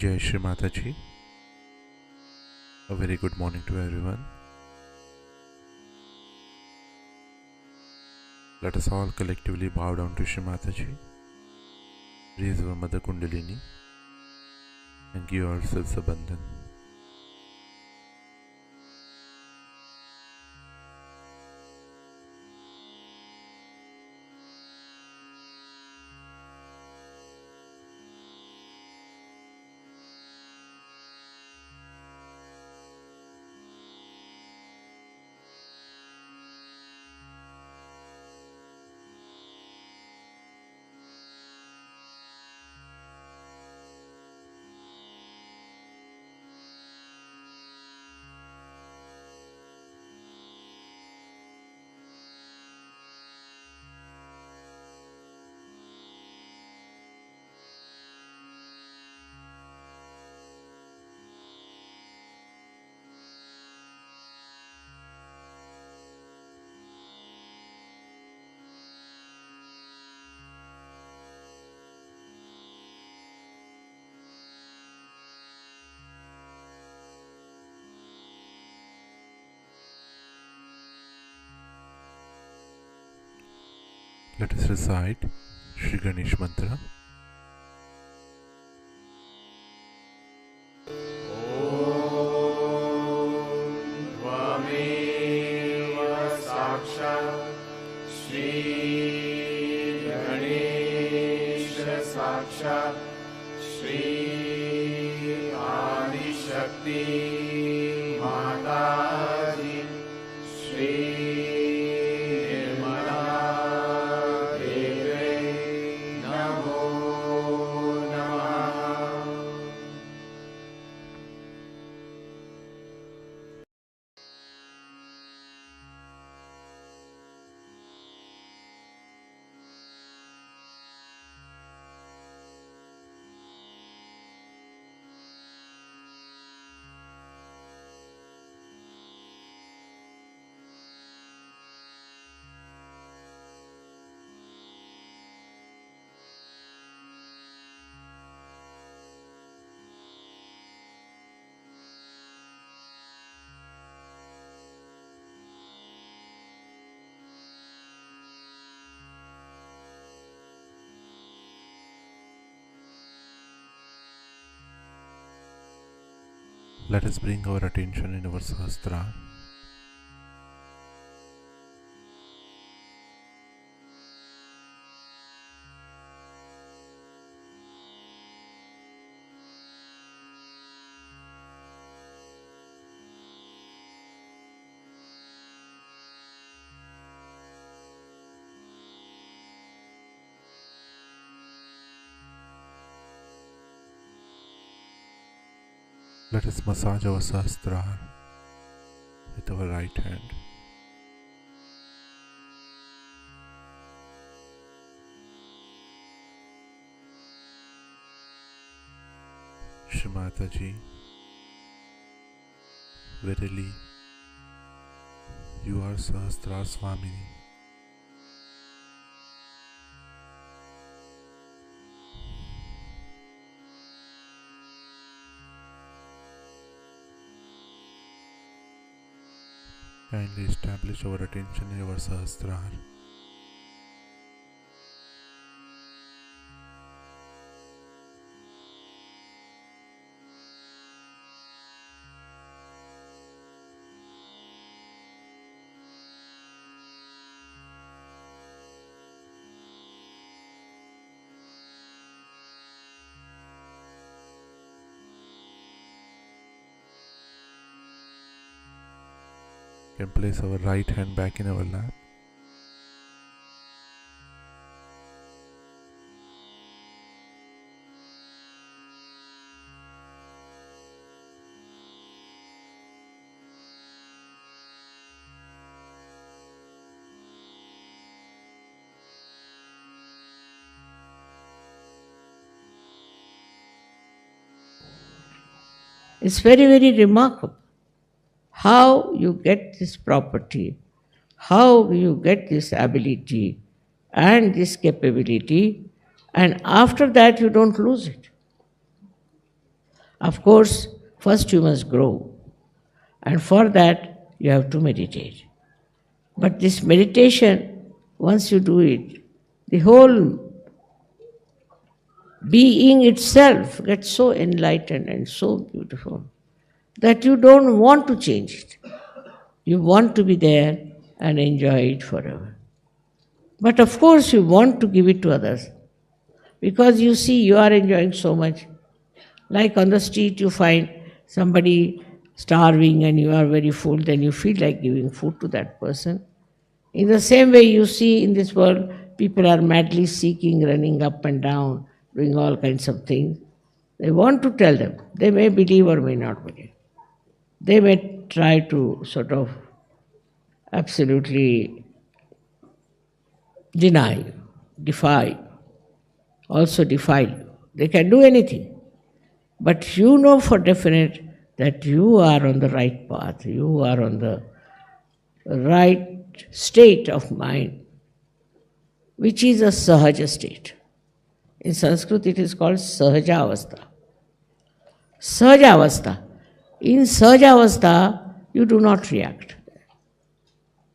Jai Shri Mataji. A very good morning to everyone. Let us all collectively bow down to Shri Mataji, raise our Mother Kundalini and give ourselves a bandhan. Let us recite Shri Ganesh Mantra. साक्षात् श्री आदिशक्ति माताजी श्री निर्मला देवे नमो नमः। Let us bring our attention in our Sahasrara. Let us massage our Sahasrara with our right hand. Shri Mataji, verily you are Sahasrara Swamini. Kindly establish our attention in our Sahasrara. We can place our right hand back in our lap. It's very, very remarkable how you get this property, how you get this ability and this capability, and after that you don't lose it. Of course, first you must grow, and for that you have to meditate. But this meditation, once you do it, the whole being itself gets so enlightened and so beautiful that you don't want to change it. You want to be there and enjoy it forever. But of course, you want to give it to others because you see you are enjoying so much. Like on the street, you find somebody starving and you are very full, then you feel like giving food to that person. In the same way, you see in this world, people are madly seeking, running up and down, doing all kinds of things. They want to tell them. They may believe or may not believe. They may try to sort of absolutely deny you, defy you, also defile you. They can do anything. But you know for definite that you are on the right path, you are on the right state of mind, which is a sahaja state. In Sanskrit it is called sahajavastha. Sahajavastha. In sahajavastha you do not react.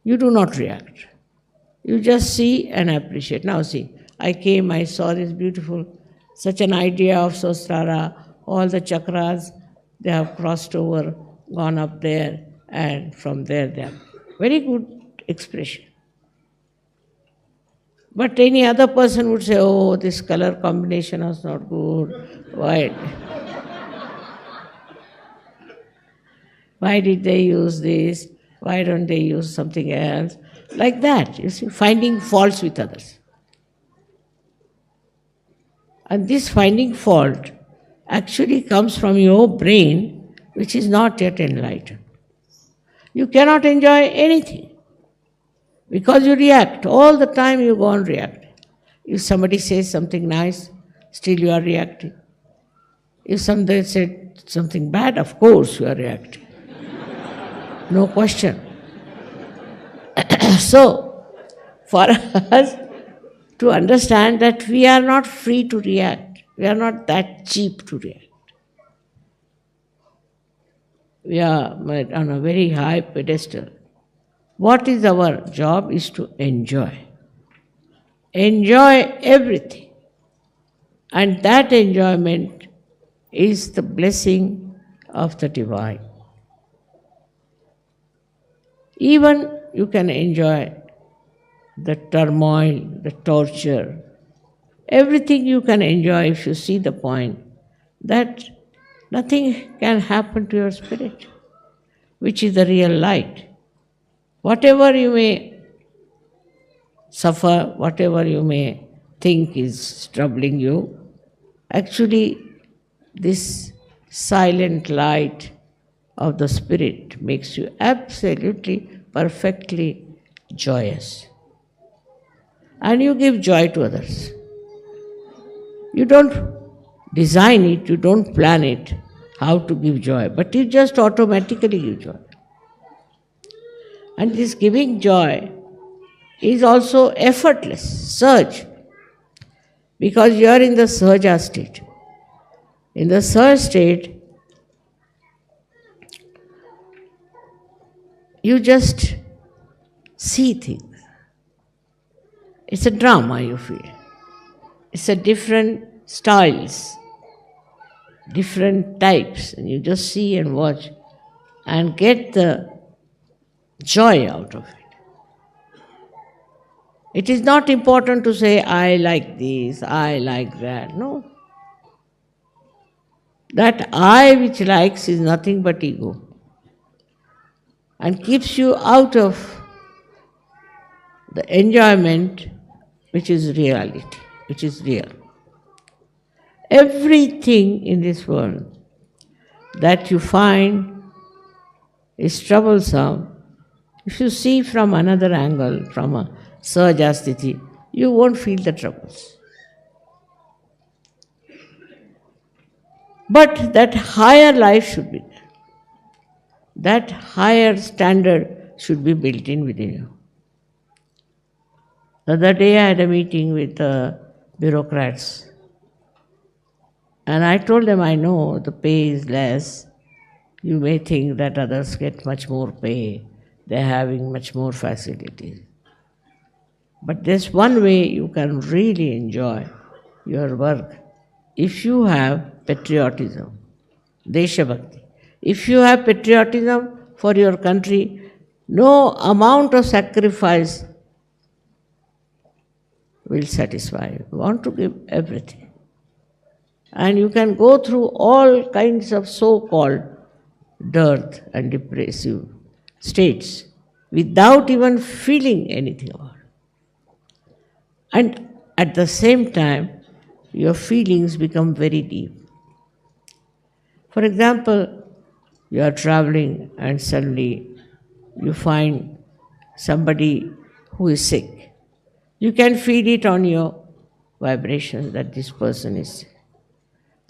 You do not react. You just see and appreciate. Now see, I came, I saw this beautiful, such an idea of Sahasrara, all the chakras, they have crossed over, gone up there, and from there they have. Very good expression. But any other person would say, oh, this color combination is not good. Why did they use this? Why don't they use something else? Like that, you see, finding faults with others. And this finding fault actually comes from your brain, which is not yet enlightened. You cannot enjoy anything because you react. All the time you go on reacting. If somebody says something nice, still you are reacting. If somebody said something bad, of course you are reacting. No question. So, for us to understand that we are not free to react, we are not that cheap to react. We are on a very high pedestal. What is our job is to enjoy. Enjoy everything. And that enjoyment is the blessing of the divine. Even you can enjoy the turmoil, the torture, everything you can enjoy if you see the point that nothing can happen to your spirit, which is the real light. Whatever you may suffer, whatever you may think is troubling you, actually this silent light of the spirit makes you absolutely, perfectly joyous. And you give joy to others. You don't design it, you don't plan it, how to give joy, but you just automatically give joy. And this giving joy is also effortless, surge, because you are in the sahaja state. In the sahaja state, you just see things. It's a drama, you feel. It's a different styles, different types, and you just see and watch and get the joy out of it. It is not important to say, I like this, I like that. No. That I which likes is nothing but ego and keeps you out of the enjoyment which is reality, which is real. Everything in this world that you find is troublesome, if you see from another angle, from a sahajasthiti, you won't feel the troubles. But that higher life should be there. That higher standard should be built in within you. The other day I had a meeting with bureaucrats, And I told them, I know the pay is less. You may think that others get much more pay. They're having much more facilities. But there's one way you can really enjoy your work. If you have patriotism, Desha Bhakti. If you have patriotism for your country, no amount of sacrifice will satisfy you. You want to give everything. And you can go through all kinds of so-called dearth and depressive states without even feeling anything about it. And at the same time, your feelings become very deep. For example, you are traveling and suddenly you find somebody who is sick. You can feel it on your vibrations that this person is sick.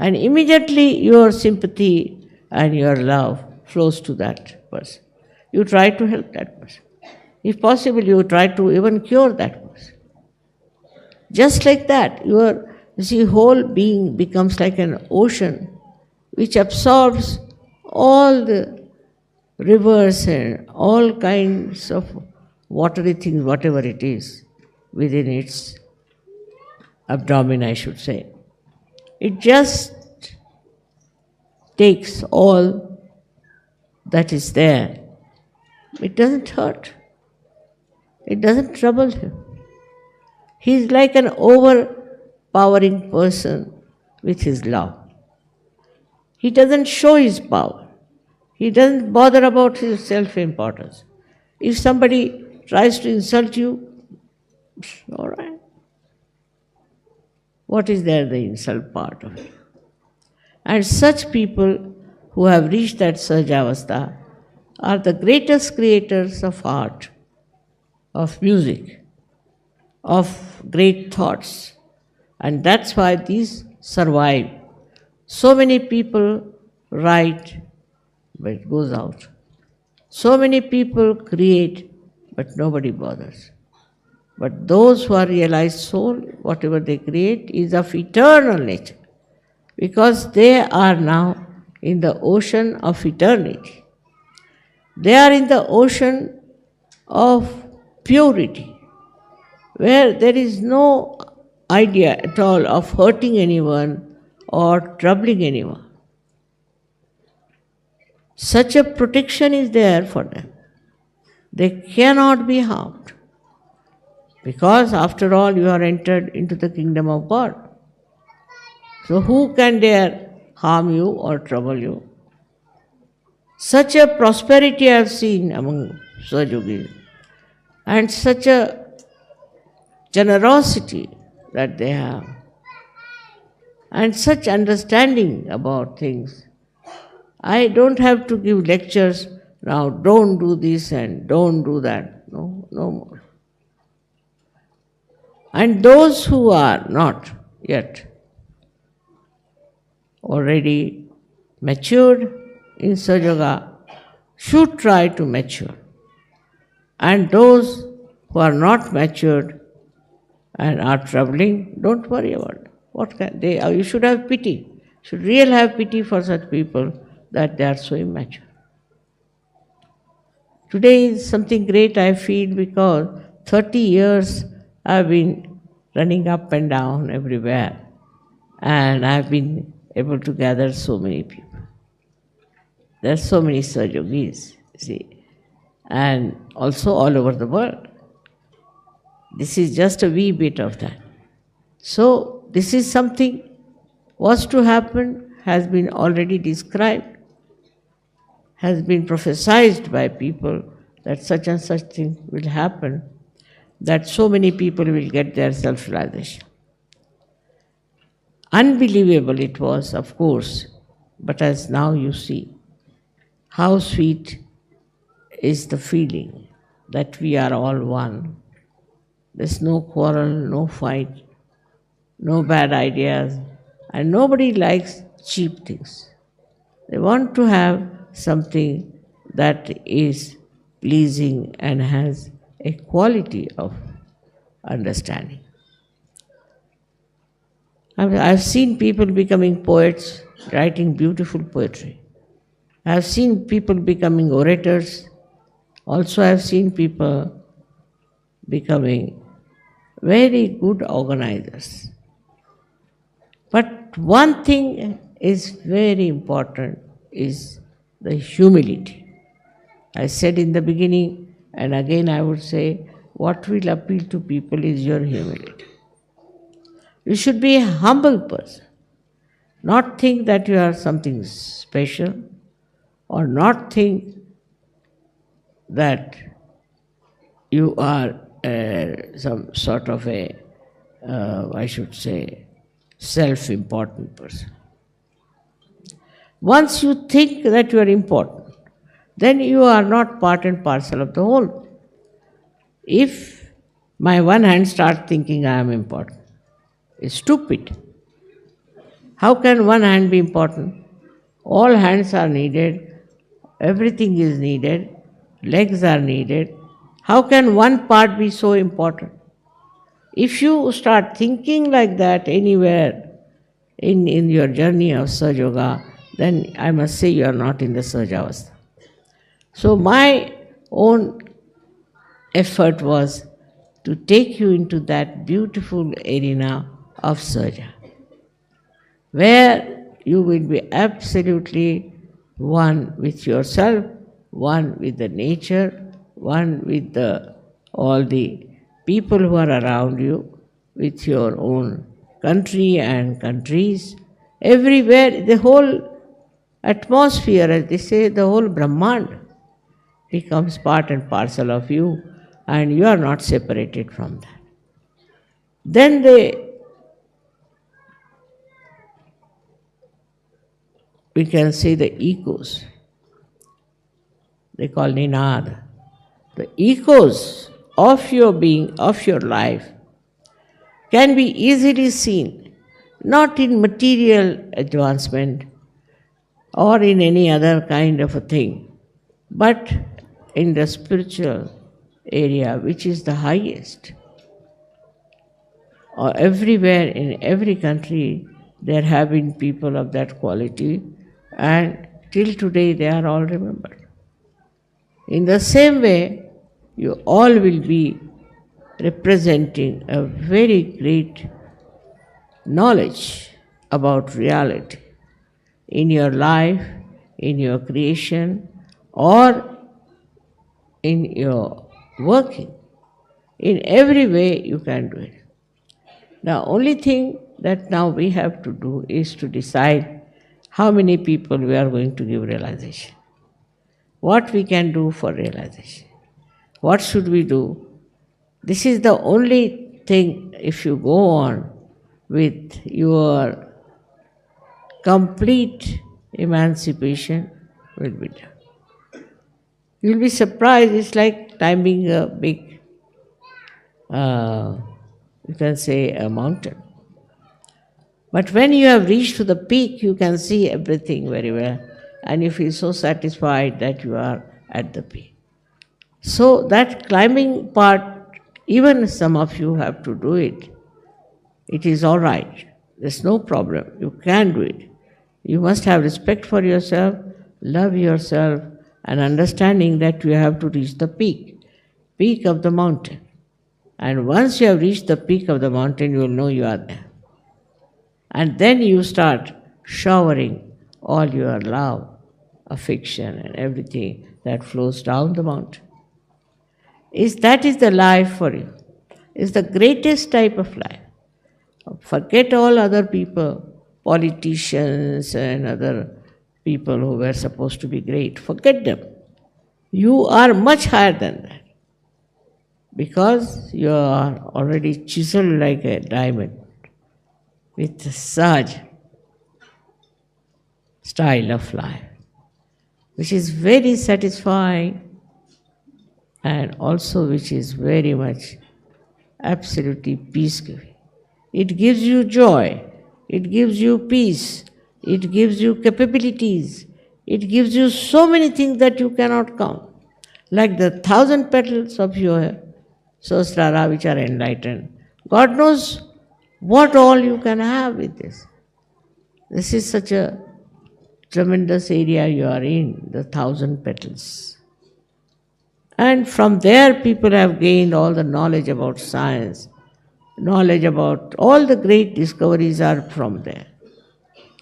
And immediately your sympathy and your love flows to that person. You try to help that person. If possible, you try to even cure that person. Just like that, your whole being becomes like an ocean which absorbs all the rivers and all kinds of watery things, whatever it is, within its abdomen, I should say. It just takes all that is there. It doesn't hurt. It doesn't trouble him. He is like an overpowering person with his love. He doesn't show his power. He doesn't bother about his self-importance. If somebody tries to insult you, all right. What is there, the insult part of it? And such people who have reached that Sahajavastha are the greatest creators of art, of music, of great thoughts. And that's why these survive. So many people write, but it goes out. So many people create, but nobody bothers. But those who are realized soul, whatever they create is of eternal nature, because they are now in the ocean of eternity. They are in the ocean of purity, where there is no idea at all of hurting anyone or troubling anyone. Such a protection is there for them. They cannot be harmed. Because after all, you are entered into the kingdom of God. So who can dare harm you or trouble you? Such a prosperity I have seen among Sahajogis, and such a generosity that they have, and such understanding about things. I don't have to give lectures now, don't do this and don't do that. No, no more. And those who are not yet already matured in Sahaja should try to mature. And those who are not matured and are troubling, don't worry about it. What can they? You should have pity. Should really have pity for such people that they are so immature. Today is something great I feel, because 30 years I've been running up and down everywhere, and I've been able to gather so many people. There are so many Sahajogis, see, and also all over the world. This is just a wee bit of that. So this is something was to happen, has been already described, has been prophesied by people that such and such thing will happen, that so many people will get their self-realization. Unbelievable it was, of course, but as now you see, how sweet is the feeling that we are all one. There's no quarrel, no fight, no bad ideas, and nobody likes cheap things. They want to have something that is pleasing and has a quality of understanding. I've seen people becoming poets, writing beautiful poetry. I've seen people becoming orators. Also, I've seen people becoming very good organizers. But one thing is very important is the humility. I said in the beginning, and again I would say, what will appeal to people is your humility. You should be a humble person, not think that you are something special, or not think that you are some sort of I should say, self-important person. Once you think that you are important, then you are not part and parcel of the whole. If my one hand starts thinking I am important, it's stupid. How can one hand be important? All hands are needed, everything is needed, legs are needed. How can one part be so important? If you start thinking like that anywhere in your journey of Sahaja Yoga, then I must say you are not in the Sahaja Avastha. So my own effort was to take you into that beautiful arena of Sahaja, where you will be absolutely one with yourself, one with the nature, one with all the people who are around you, with your own country and countries, everywhere, the whole atmosphere, as they say, the whole Brahmand becomes part and parcel of you, and you are not separated from that. Then we can say the echoes. They call Ninad. The echoes of your being, of your life, can be easily seen, not in material advancement or in any other kind of a thing, but in the spiritual area, which is the highest. Or everywhere, in every country, there have been people of that quality, and till today they are all remembered. In the same way, you all will be representing a very great knowledge about reality in your life, in your creation, or in your working. In every way you can do it. The only thing that now we have to do is to decide how many people we are going to give realization. What we can do for realization. What should we do? This is the only thing, if you go on with your complete emancipation, will be done. You'll be surprised, it's like climbing a big, you can say, a mountain. But when you have reached to the peak, you can see everything very well, and you feel so satisfied that you are at the peak. So that climbing part, even some of you have to do it. It is all right. There's no problem. You can do it. You must have respect for yourself, love yourself, and understanding that you have to reach the peak of the mountain. And once you have reached the peak of the mountain, you will know you are there. And then you start showering all your love, affection, and everything that flows down the mountain. That is the life for you. It's the greatest type of life. Forget all other people, politicians and other people who were supposed to be great. Forget them. You are much higher than that, because you are already chiseled like a diamond with Sahaj style of life, which is very satisfying and also which is very much absolutely peace-giving. It gives you joy, it gives you peace, it gives you capabilities, it gives you so many things that you cannot count. Like the 1,000 petals of your Sahasrara which are enlightened. God knows What all you can have with this? This is such a tremendous area you are in, the 1,000 petals. And from there people have gained all the knowledge about science, knowledge about all the great discoveries are from there.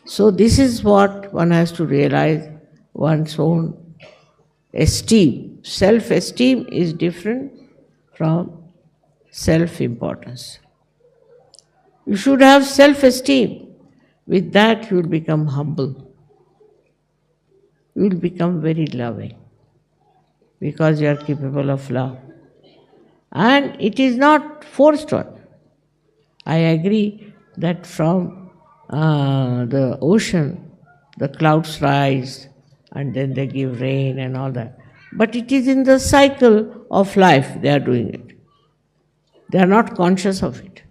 So this is what one has to realize, one's own esteem. Self-esteem is different from self-importance. You should have self-esteem. With that you will become humble. You will become very loving because you are capable of love. And it is not forced on. I agree that from the ocean, the clouds rise and then they give rain and all that. But it is in the cycle of life they are doing it. They are not conscious of it.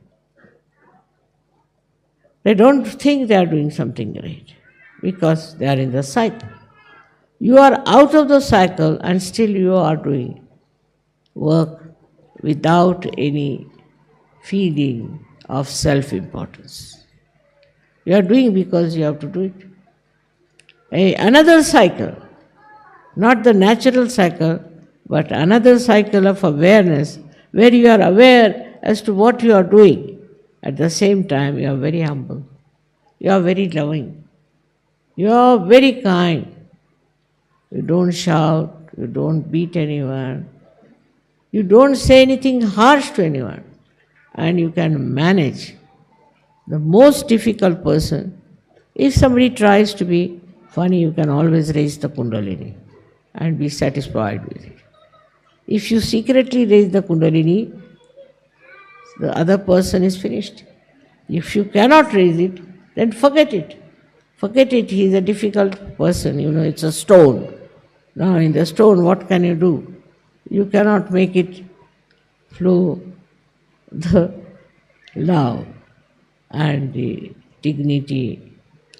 They don't think they are doing something great because they are in the cycle. You are out of the cycle and still you are doing work without any feeling of self-importance. You are doing because you have to do it. Another cycle, not the natural cycle, but another cycle of awareness where you are aware as to what you are doing. At the same time, you are very humble. You are very loving. You are very kind. You don't shout. You don't beat anyone. You don't say anything harsh to anyone. And you can manage the most difficult person. If somebody tries to be funny, you can always raise the Kundalini and be satisfied with it. If you secretly raise the Kundalini, the other person is finished. If you cannot raise it, then forget it. Forget it, he is a difficult person, it's a stone. Now in the stone, what can you do? You cannot make it flow the love and the dignity,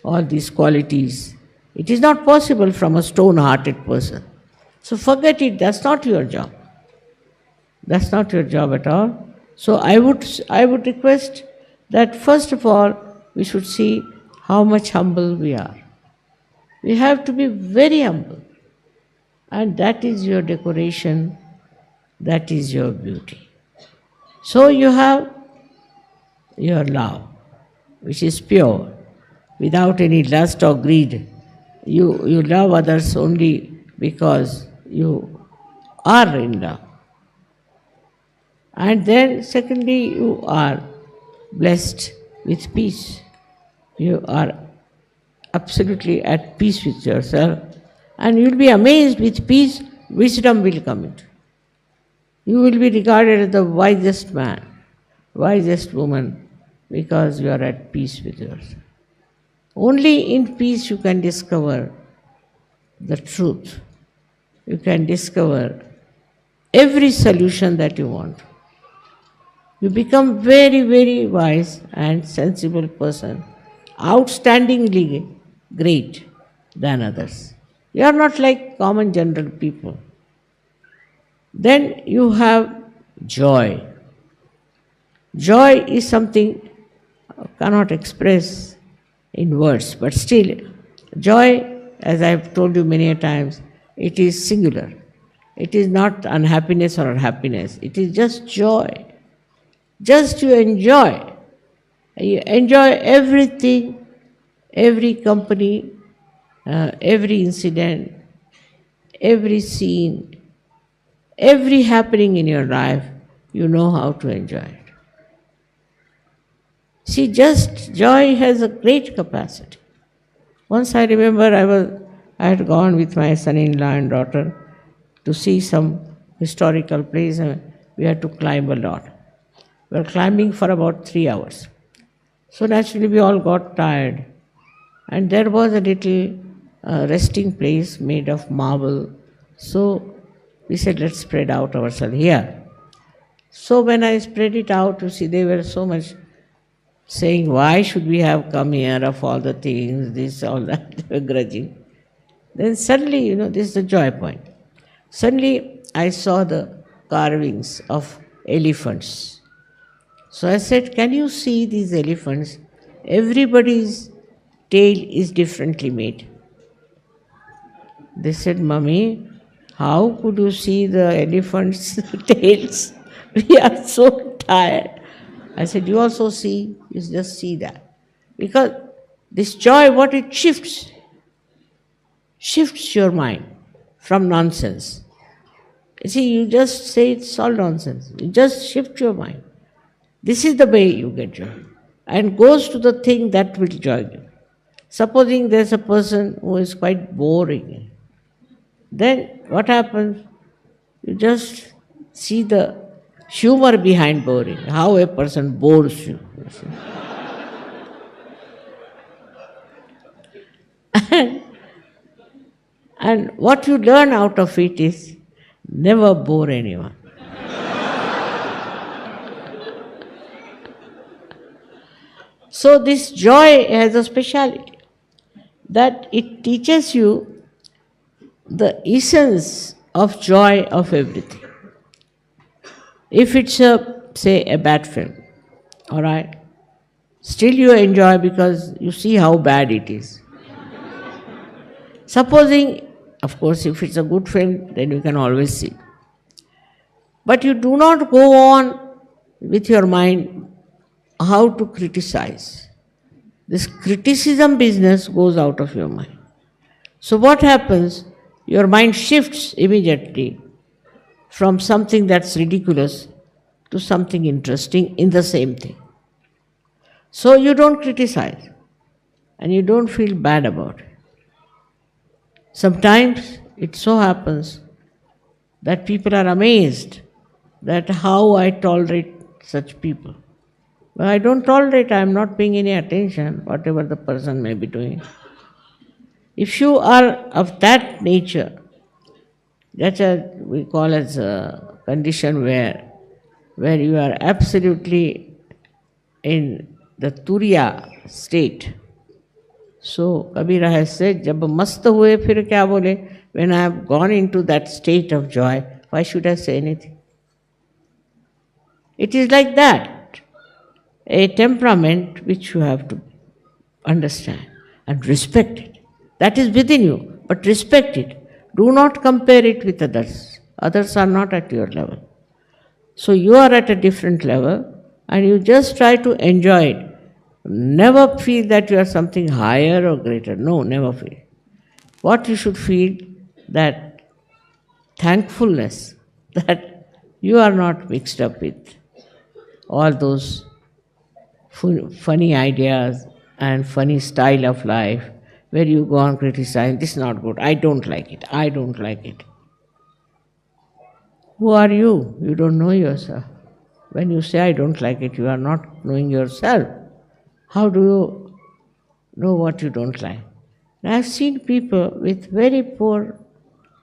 all these qualities. It is not possible from a stone-hearted person. So forget it, that's not your job. That's not your job at all. So I would request that first of all, we should see how much humble we are. We have to be very humble. And that is your decoration, that is your beauty. So you have your love, which is pure, without any lust or greed. You love others only because you are in love. And then secondly, you are blessed with peace. You are absolutely at peace with yourself. And you will be amazed with peace, wisdom will come into. You will be regarded as the wisest man, wisest woman, because you are at peace with yourself. Only in peace you can discover the truth. You can discover every solution that you want. You become very, very wise and sensible person, outstandingly great than others. You are not like common general people. Then you have joy. Joy is something I cannot express in words, but still, joy, as I have told you many a times, it is singular. It is not unhappiness or happiness. It is just joy. Just you enjoy. You enjoy everything, every company, every incident, every scene, every happening in your life, you know how to enjoy it. See, just joy has a great capacity. Once I remember I had gone with my son-in-law and daughter to see some historical place and we had to climb a lot. We were climbing for about 3 hours. So naturally we all got tired. And there was a little resting place made of marble. So we said, let's spread out ourselves here. So when I spread it out, you see, they were so much saying, why should we have come here of all the things, this, all that, they were grudging. Then suddenly, this is the joy point. Suddenly I saw the carvings of elephants. So I said, can you see these elephants? Everybody's tail is differently made. They said, Mummy, how could you see the elephants' tails? We are so tired. I said, you also see, you just see that. Because this joy, what it shifts your mind from nonsense. You see, you just say it's all nonsense. You just shift your mind. This is the way you get joy. And goes to the thing that will joy you. Supposing there's a person who is quite boring, then what happens? You just see the humor behind boring, how a person bores you. You see. And what you learn out of it is never bore anyone. So this joy has a speciality, that it teaches you the essence of joy of everything. If it's say a bad film, all right, still you enjoy because you see how bad it is. Supposing, of course, if it's a good film, then you can always see. But you do not go on with your mind how to criticize. This criticism business goes out of your mind. So what happens? Your mind shifts immediately from something that's ridiculous to something interesting in the same thing. So you don't criticize and you don't feel bad about it. Sometimes it so happens that people are amazed that how I tolerate such people. Well, I don't tolerate, I am not paying any attention, whatever the person may be doing. If you are of that nature, that's we call as a condition where you are absolutely in the Turiya state. So Kabira has said, Jab mast hue fir kya bole? When I have gone into that state of joy, why should I say anything? It is like that. A temperament which you have to understand and respect it. That is within you, but respect it. Do not compare it with others. Others are not at your level. So you are at a different level and you just try to enjoy it. Never feel that you are something higher or greater. No, never feel. What you should feel, that thankfulness that you are not mixed up with all those funny ideas and funny style of life where you go on criticizing, this is not good, I don't like it, I don't like it. Who are you? You don't know yourself. When you say I don't like it, you are not knowing yourself. How do you know what you don't like? And I have seen people with very poor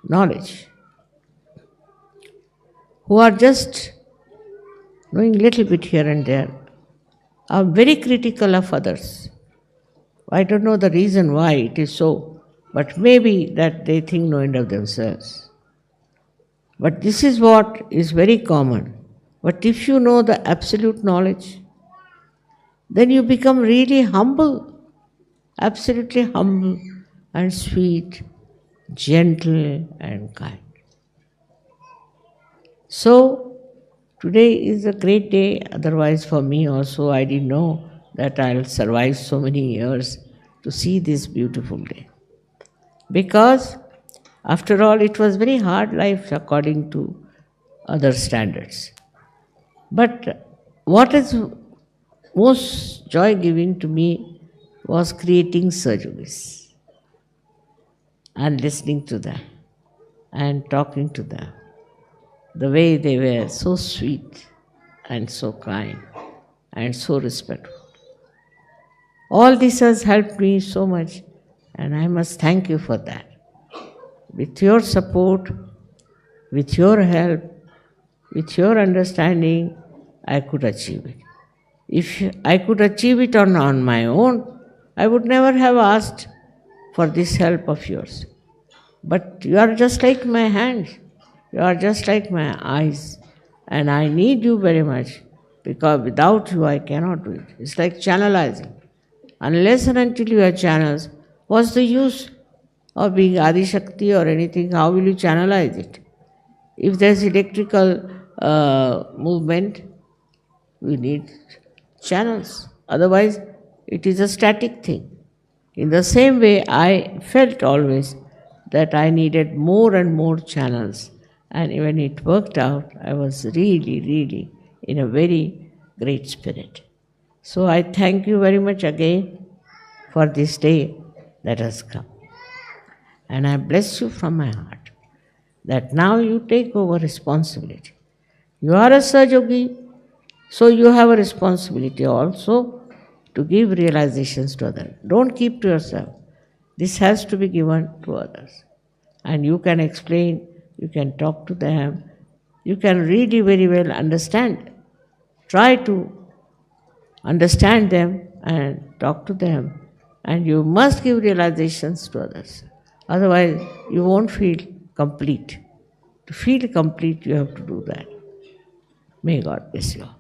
knowledge who are just knowing little bit here and there, are very critical of others. I don't know the reason why it is so, but maybe that they think no end of themselves. But this is what is very common. But if you know the absolute knowledge, then you become really humble, absolutely humble and sweet, gentle and kind. So, today is a great day, otherwise for me also I didn't know that I'll survive so many years to see this beautiful day. Because after all it was very hard life according to other standards. But what is most joy-giving to me was creating Sahajogis and listening to them and talking to them. The way they were so sweet and so kind and so respectful. All this has helped me so much and I must thank you for that. With your support, with your help, with your understanding, I could achieve it. If I could achieve it on my own, I would never have asked for this help of yours. But you are just like my hands. You are just like my eyes, and I need you very much. because without you I cannot do it. It's like channelizing. Unless and until you have channels, what's the use of being Adi Shakti or anything? How will you channelize it? If there's electrical movement, we need channels. Otherwise, it is a static thing. In the same way, I felt always that I needed more and more channels. And when it worked out, I was really, really in a very great spirit. So I thank you very much again for this day that has come. And I bless you from my heart that now you take over responsibility. You are a Sahajogi, so you have a responsibility also to give realizations to others. Don't keep to yourself. This has to be given to others. And you can explain, you can talk to them, you can really very well understand. Try to understand them and talk to them. And you must give realizations to others. Otherwise, you won't feel complete. To feel complete, you have to do that. May God bless you all.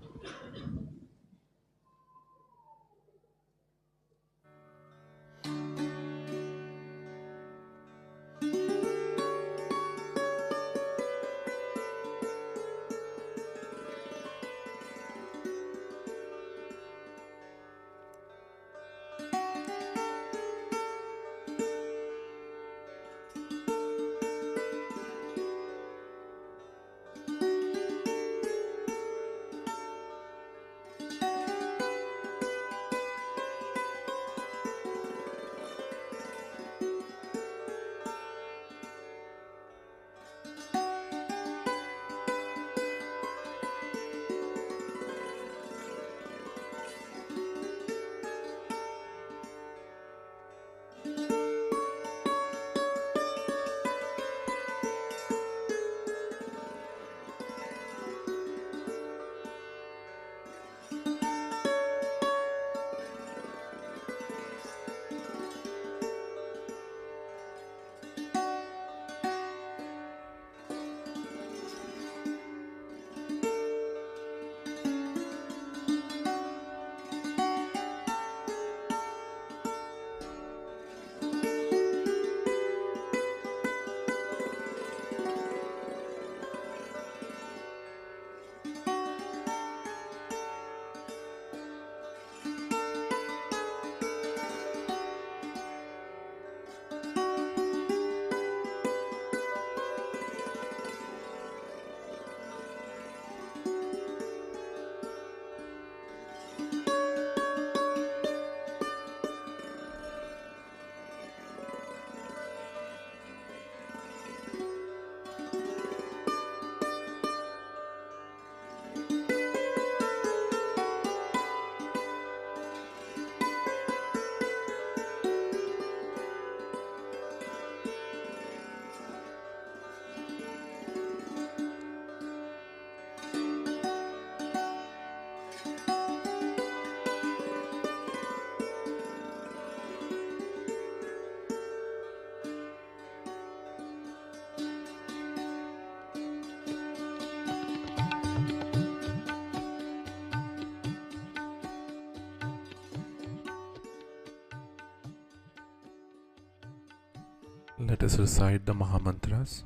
Let us recite the Mahamantras.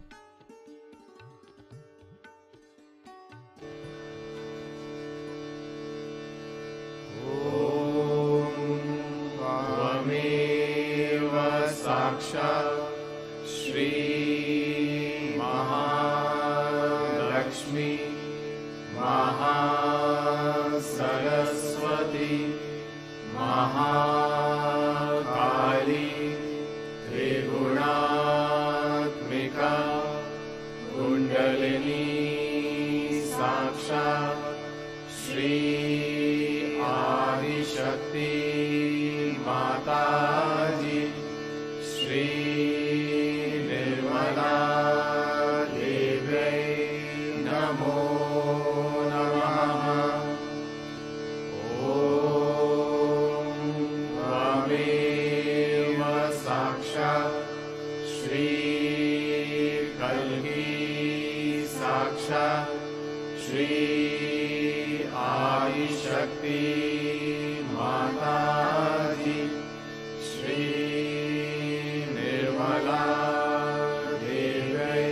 त्वमेव साक्षात् श्री महालक्ष्मी महासरस्वती महाकाली त्रिगुणात्मिका कुण्डलिनी साक्षात् श्री आदिशक्ति माताजी श्री निर्मला देव्यै नमो नमः। ॐ त्वमेव साक्षात् श्री कल्की साक्षात् श्री आदिशक्ति माता जी श्री निर्मला देवै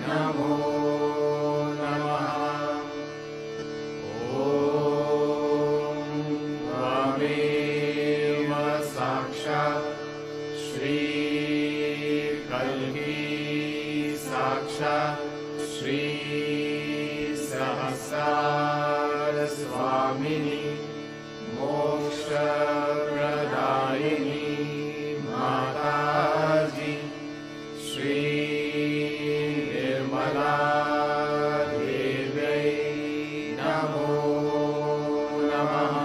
नमो नमः। ॐ त्वमेव साक्षात् श्री कल्की साक्षात् श्री सहस्रार स्वामिनी मोक्षप्रदायिनी माता जी श्री निर्मला देवै नमो नमः।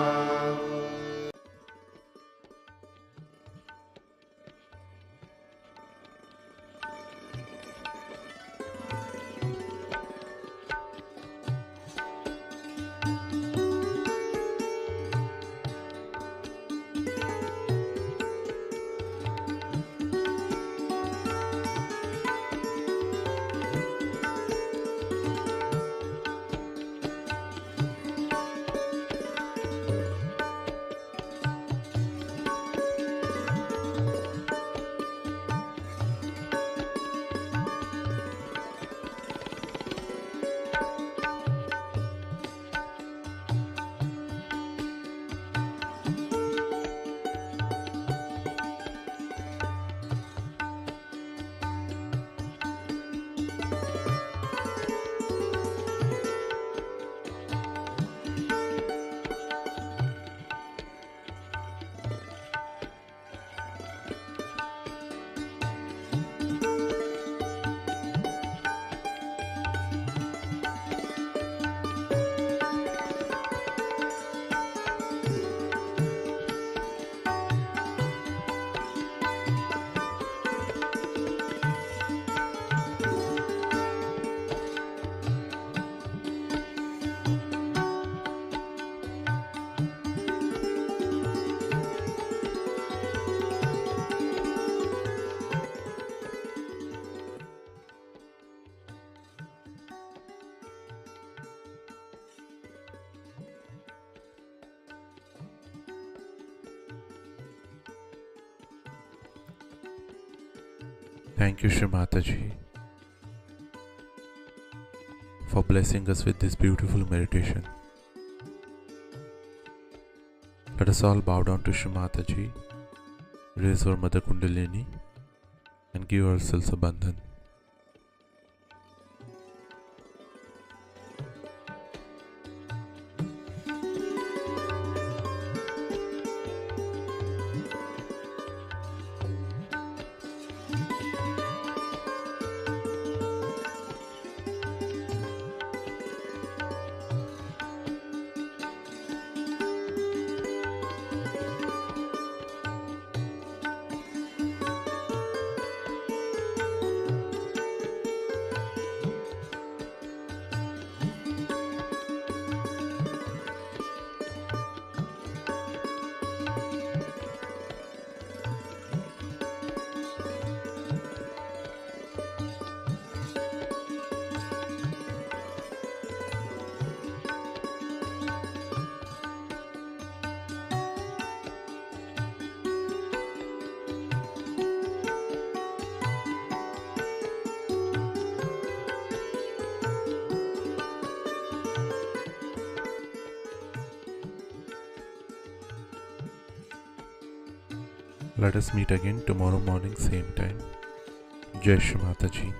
Thank you, Shri Mataji, for blessing us with this beautiful meditation. Let us all bow down to Shri Mataji, raise our Mother Kundalini, and give ourselves a bandhan. Let us meet again tomorrow morning, same time. Jai Shri Mataji.